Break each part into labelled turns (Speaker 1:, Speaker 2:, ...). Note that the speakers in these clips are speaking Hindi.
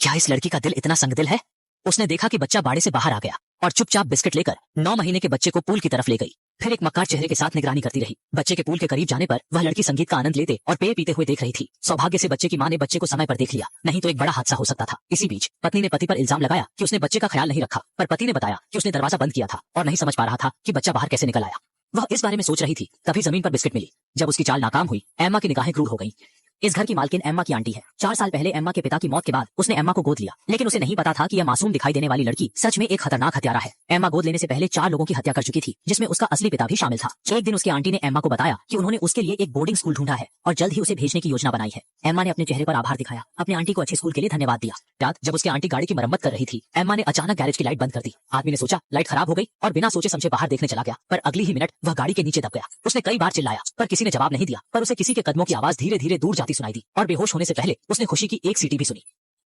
Speaker 1: क्या इस लड़की का दिल इतना संगदिल है? उसने देखा कि बच्चा बाड़े से बाहर आ गया और चुपचाप बिस्किट लेकर 9 महीने के बच्चे को पूल की तरफ ले गई। फिर एक मक्कार चेहरे के साथ निगरानी करती रही। बच्चे के पूल के करीब जाने पर वह लड़की संगीत का आनंद लेते और पेय पीते हुए देख रही थी। सौभाग्य से बच्चे की मां ने बच्चे को समय पर देख लिया, नहीं तो एक बड़ा हादसा हो सकता था। इसी बीच पत्नी ने पति पर इल्जाम लगाया कि उसने बच्चे का ख्याल नहीं रखा, पर पति ने बताया कि उसने दरवाजा बंद किया था और नहीं समझ पा रहा था कि बच्चा बाहर कैसे निकल आया। वह इस बारे में सोच रही थी, तभी जमीन पर बिस्किट मिली। जब उसकी चाल नाकाम हुई, एम्मा की निगाहें क्रूर हो गईं। इस घर की मालकिन एम्मा की आंटी है। 4 साल पहले एम्मा के पिता की मौत के बाद उसने एम्मा को गोद लिया, लेकिन उसे नहीं पता था कि यह मासूम दिखाई देने वाली लड़की सच में एक खतरनाक हत्यारा है। एम्मा गोद लेने से पहले 4 लोगों की हत्या कर चुकी थी, जिसमें उसका असली पिता भी शामिल था। एक दिन उसकी आंटी ने एम्मा को बताया कि उन्होंने उसके लिए एक बोर्डिंग स्कूल ढूंढा है और जल्द ही उसे भेजने की योजना बनाई है। एम्मा ने अपने चेहरे पर आभार दिखाया, अपने आंटी को अच्छे स्कूल के लिए धन्यवाद दिया। रात जब उसकी आंटी गाड़ी की मरम्मत कर रही थी, एम्मा ने अचानक गैरेज की लाइट बंद कर दी। आदमी ने सोचा लाइट खराब हो गई और बिना सोचे समझे बाहर देखने चला गया, पर अगली ही मिनट वह गाड़ी के नीचे दब गया। उसने कई बार चिल्लाया पर किसी ने जवाब नहीं दिया, पर उसे किसी के कदमों की आवाज धीरे धीरे दूर जाती सुनाई दी और बेहोश होने से पहले उसने खुशी की एक सीटी भी सुनी।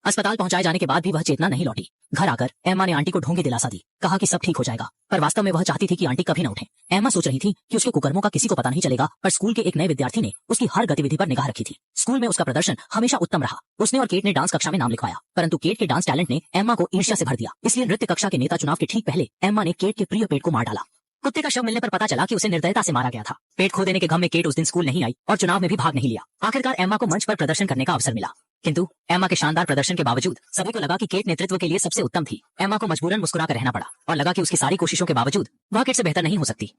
Speaker 1: अस्पताल पहुंचाए जाने के बाद भी वह चेतना नहीं लौटी। घर आकर एम्मा ने आंटी को ढोंगी दिलासा दी, कहा कि सब ठीक हो जाएगा, पर वास्तव में वह चाहती थी कि आंटी कभी न उठे। एम्मा सोच रही थी कि उसके कुकर्मों का किसी को पता नहीं चलेगा, पर स्कूल के एक नए विद्यार्थी ने उसकी हर गतिविधि पर निगाह रखी थी। स्कूल में उसका प्रदर्शन हमेशा उत्तम रहा। उसने और केट ने डांस कक्षा में नाम लिखवाया, परंतु केट के डांस टैलेंट ने एम्मा को ईर्ष्या से भर दिया। इसलिए नृत्य कक्षा के नेता चुनाव के ठीक पहले एम्मा ने केट के प्रिय पेट को मार डाला। कुत्ते का शव मिलने पर पता चला कि उसे निर्दयता से मारा गया था। पेट खो देने के गम में केट उस दिन स्कूल नहीं आई और चुनाव में भी भाग नहीं लिया। आखिरकार एम्मा को मंच पर प्रदर्शन करने का अवसर मिला, किंतु एम्मा के शानदार प्रदर्शन के बावजूद सभी को लगा कि केट नेतृत्व के लिए सबसे उत्तम थी। एम्मा को मजबूरन मुस्कुरा कर रहना पड़ा और लगा कि उसकी सारी कोशिशों के बावजूद वह केट से बेहतर नहीं हो सकती।